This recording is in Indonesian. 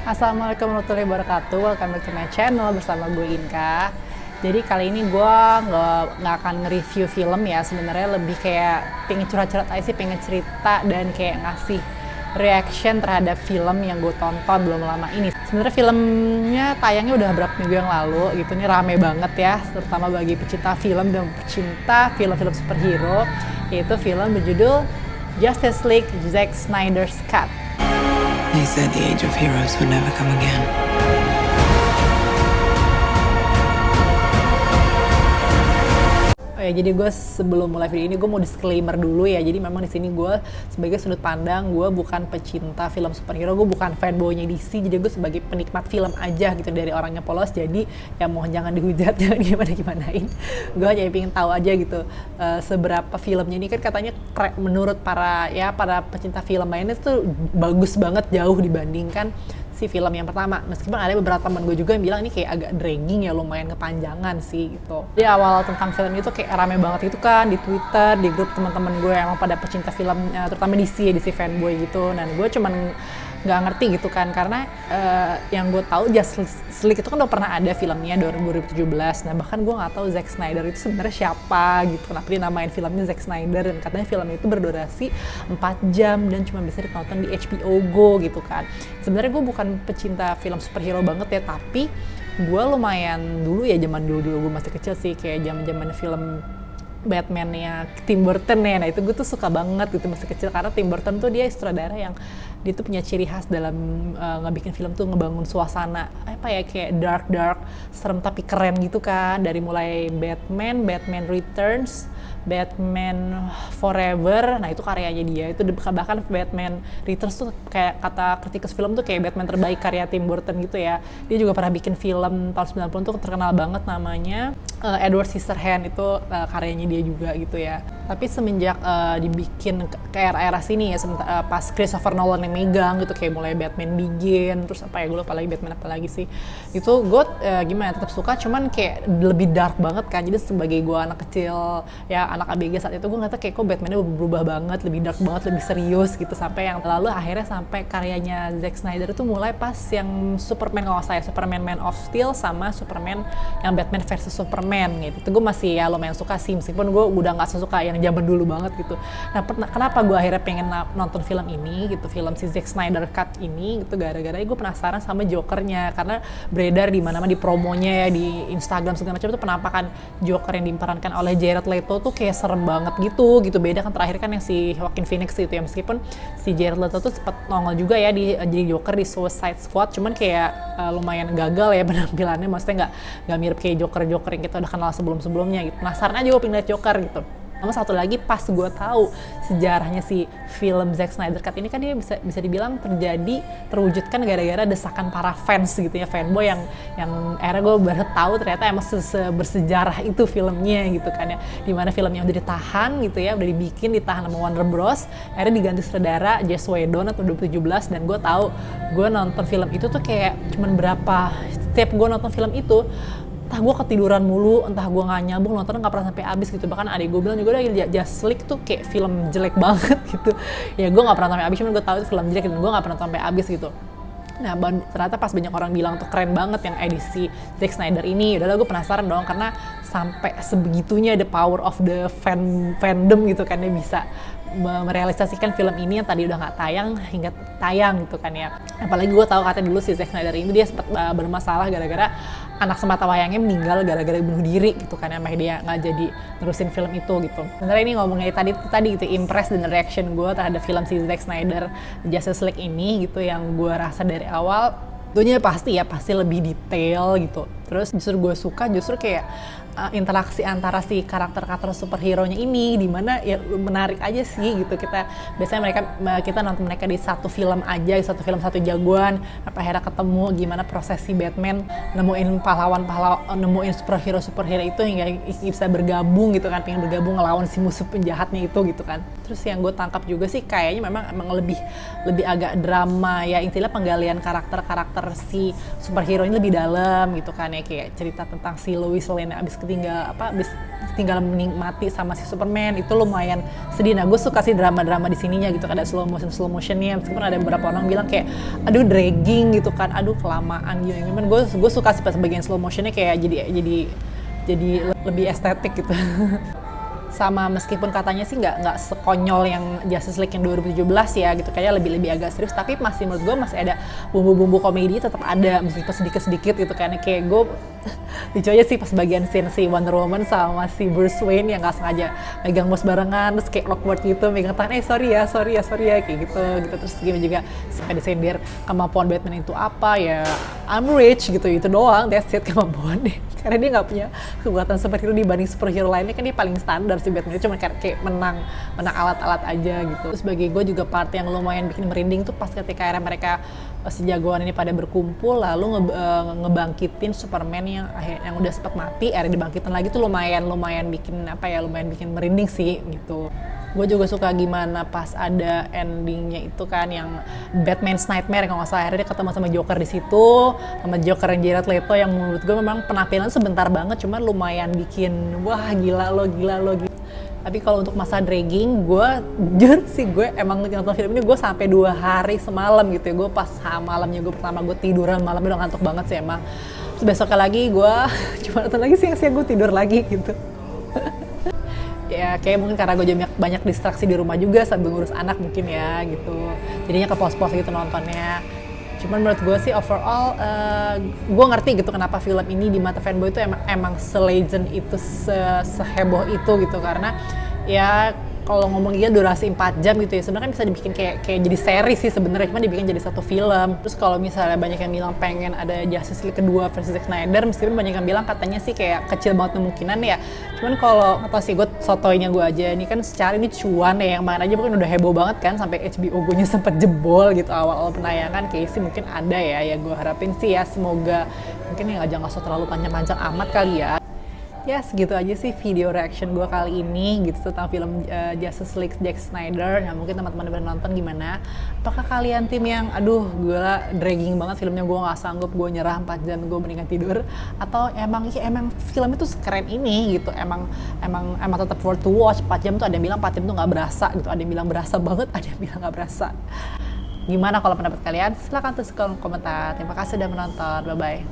Assalamualaikum warahmatullahi wabarakatuh. Welcome back to my channel bersama gue Inka. Jadi kali ini gue nggak akan nge-review film ya. Sebenarnya lebih kayak pengen curhat-curhat aja sih, pengen cerita dan kayak ngasih reaction terhadap film yang gue tonton belum lama ini. Sebenarnya filmnya tayangnya udah berapa minggu yang lalu gitu. Ini rame banget ya, terutama bagi pecinta film dan pecinta film-film superhero, yaitu film berjudul Justice League Zack Snyder's Cut. They said the age of heroes would never come again. Oh ya, jadi gue sebelum mulai video ini gue mau disclaimer dulu ya. Jadi memang di sini gue sebagai sudut pandang, gue bukan pecinta film superhero, gue bukan fanboynya DC. Jadi gue sebagai penikmat film aja gitu, dari orangnya polos. Jadi ya mohon jangan dihujat, jangan gimana-gimanain. Gue hanya pengen tahu aja gitu seberapa filmnya ini kan katanya menurut para pecinta film lainnya tuh bagus banget, jauh dibandingkan si film yang pertama. Meskipun ada beberapa teman gue juga yang bilang ini kayak agak dragging ya, lumayan kepanjangan sih gitu. Di awal tentang film itu kayak rame banget itu kan di Twitter, di grup teman-teman gue yang emang pada pecinta film, terutama DC fanboy gitu. Dan gue cuman nggak ngerti gitu kan, karena yang gue tahu Justice League itu kan udah pernah ada filmnya 2017. Nah bahkan gue nggak tahu Zack Snyder itu sebenarnya siapa gitu, kenapa dia namain filmnya Zack Snyder, dan katanya film itu berdurasi 4 jam dan cuma bisa ditonton di HBO Go gitu kan. Sebenarnya gue bukan pecinta film superhero banget ya, tapi gue lumayan dulu ya, zaman dulu gue masih kecil sih, kayak zaman film Batman-nya Tim Burton ya. Nah itu gue tuh suka banget gitu masih kecil, karena Tim Burton tuh dia sutradara yang dia tuh punya ciri khas dalam ngebikin film tuh ngebangun suasana kayak dark, serem tapi keren gitu kan. Dari mulai Batman Returns, Batman Forever, nah itu karyanya dia. Itu bahkan Batman Returns tuh kayak kata kritikus film tuh kayak Batman terbaik karya Tim Burton gitu ya. Dia juga pernah bikin film tahun 90 tuh terkenal banget, namanya Edward Scissorhands, itu karyanya dia juga gitu ya. Tapi semenjak dibikin ke era sini ya, pas Christopher Nolan yang megang gitu, kayak mulai Batman Begins, terus gue lupa lagi Batman apa lagi sih, itu gue tetap suka, cuman kayak lebih dark banget kan. Jadi sebagai gue anak kecil ya, anak ABG saat itu, gue ngerasa kayak kok Batman-nya berubah banget, lebih dark banget, lebih serius gitu, sampai yang lalu akhirnya sampai karyanya Zack Snyder itu mulai pas yang Superman, kalau saya Superman Man of Steel sama Superman yang Batman versus Superman gitu. Itu gue masih ya lumayan suka sih, meskipun gue udah nggak sesuka yang zaman dulu banget gitu. Nah kenapa gue akhirnya pengen nonton film ini gitu, film si Zack Snyder Cut ini gitu, gara-gara gue penasaran sama Jokernya, karena beredar di mana-mana di promonya ya, di Instagram segala macam tuh penampakan Joker yang diperankan oleh Jared Leto tuh kayak serem banget gitu. Beda kan terakhir kan yang si Joaquin Phoenix itu ya, meskipun si Jared Leto tuh sempat nongol juga ya jadi Joker di Suicide Squad, cuman kayak lumayan gagal ya penampilannya, maksudnya nggak mirip kayak Joker yang kita udah kenal sebelumnya gitu. Penasaran aja gue pengen liat Joker gitu. Sama satu lagi, pas gue tahu sejarahnya si film Zack Snyder Cut ini kan, dia bisa dibilang terwujudkan gara-gara desakan para fans gitu ya, fanboy yang akhirnya gue baru tahu ternyata emang bersejarah itu filmnya gitu kan ya, dimana filmnya udah ditahan gitu ya, udah ditahan sama Warner Bros, akhirnya diganti sutradara Joss Whedon tahun 2017. Dan gue tahu, gue nonton film itu tuh kayak setiap gue nonton film itu, entah gue ketiduran mulu, entah gue nggak nyambung nontonnya, nggak pernah sampai habis gitu. Bahkan adik gue bilang juga udah Justice League tuh kayak film jelek banget gitu. Ya gue nggak pernah sampai habis, cuman gue tahu itu film jelek dan gue nggak pernah sampai habis gitu. Nah ternyata pas banyak orang bilang tuh keren banget yang edisi Zack Snyder ini, udahlah gue penasaran dong, karena sampai sebegitunya the power of the fandom gitu kan, dia bisa merealisasikan film ini yang tadi udah nggak tayang hingga tayang gitu kan ya. Apalagi gue tahu katanya dulu si Zack Snyder ini dia sempat bermasalah gara-gara anak sematawayangnya meninggal gara-gara bunuh diri gitu kan, emang dia nggak jadi nerusin film itu gitu. Sebenarnya ini ngomongnya tadi gitu, impress dan reaction gue terhadap film si Zack Snyder Justice League ini gitu, yang gue rasa dari awal tentunya pasti lebih detail gitu. Terus justru gue suka kayak interaksi antara si karakter superhero-nya ini, dimana ya menarik aja sih gitu. Biasanya kita nonton mereka di satu film aja, di satu film satu jagoan, apa akhirnya ketemu gimana proses si Batman nemuin nemuin superhero itu hingga bisa bergabung gitu kan, pengen bergabung ngelawan si musuh penjahatnya itu gitu kan. Terus yang gue tangkap juga sih kayaknya memang lebih agak drama ya, intinya penggalian karakter si superhero ini lebih dalam gitu kan ya. ya, kayak cerita tentang si Lois Lane abis ketinggalan menikmati sama si Superman, itu lumayan sedih. Nah gue suka sih drama-drama di sininya gitu, ada slow motionnya, meskipun ada beberapa orang bilang kayak aduh dragging gitu kan, aduh kelamaan gitu. Gue suka sih pas bagian slow motionnya, kayak jadi lebih estetik gitu. Sama meskipun katanya sih nggak sekonyol yang Justice League yang 2017 ya gitu, kayaknya lebih agak serius, tapi masih menurut gue masih ada bumbu-bumbu komedi, tetap ada meskipun sedikit gitu kan. Kayak gue lucu aja sih pas bagian scene si Wonder Woman sama si Bruce Wayne yang nggak sengaja megang mouse barengan, terus kayak awkward gitu megang tangan, sorry ya kayak gitu. Terus gini juga sampai disindir kemampuan Batman itu apa ya, I'm rich gitu, itu doang, that's it kemampuan deh. Karena dia nggak punya kekuatan superhero dibanding superhero lainnya, kan dia paling standar si Batman, dia cuma kayak menang alat-alat aja gitu. Terus bagi gue juga part yang lumayan bikin merinding tuh pas ketika akhirnya mereka si jagoan ini pada berkumpul lalu ngebangkitin Superman yang udah sempat mati, akhirnya dibangkitin lagi tuh lumayan bikin merinding sih gitu. Gue juga suka gimana pas ada endingnya itu kan yang Batman's Nightmare kalau nggak salah, akhirnya dia ketemu sama Joker di situ, sama Joker yang Jared Leto, yang menurut gue memang penampilan sebentar banget cuman lumayan bikin wah gila lo gitu. Tapi kalau untuk masa dragging, gue jujur sih gue emang nonton film ini gue sampai 2 hari semalam gitu ya. Gue pas malamnya gue tiduran malamnya udah ngantuk banget sih emang. Terus besoknya lagi gue cuma nonton lagi, siang-siang gue tidur lagi gitu. Ya kayak mungkin karena gue banyak distraksi di rumah juga sambil ngurus anak mungkin ya gitu, jadinya ke pos-pos gitu nontonnya. Cuman menurut gue sih overall gue ngerti gitu kenapa film ini di mata fanboy itu emang se-legend itu, seheboh itu gitu, karena ya kalau ngomongnya durasi 4 jam gitu ya, sebenarnya bisa dibikin kayak jadi seri sih sebenarnya, cuma dibikin jadi satu film. Terus kalau misalnya banyak yang bilang pengen ada Justice League kedua versi Zack Snyder, meskipun banyak yang bilang katanya sih kayak kecil banget kemungkinan ya. Cuman kalau atau sih gue sotoynya gue aja, ini kan secara ini cuan ya, yang main aja mungkin udah heboh banget kan, sampai HBO Go-nya sempet jebol gitu awal penayangan, kayak sih mungkin ada ya gue harapin sih ya, semoga mungkin ya nggak usah terlalu panjang-panjang amat kali ya. Ya segitu aja sih video reaction gue kali ini gitu tentang film Justice League Zack Snyder. Nah mungkin teman-teman udah nonton gimana? Apakah kalian tim yang aduh gila dragging banget filmnya, gue nggak sanggup, gue nyerah 4 jam, gue mendingan tidur? Atau emang film itu sekeren ini gitu, emang tetap worth to watch. 4 jam tuh ada yang bilang 4 jam tuh nggak berasa gitu, ada yang bilang berasa banget, ada yang bilang nggak berasa. Gimana kalau pendapat kalian? Silahkan tulis kolom komentar. Terima kasih sudah menonton, bye bye.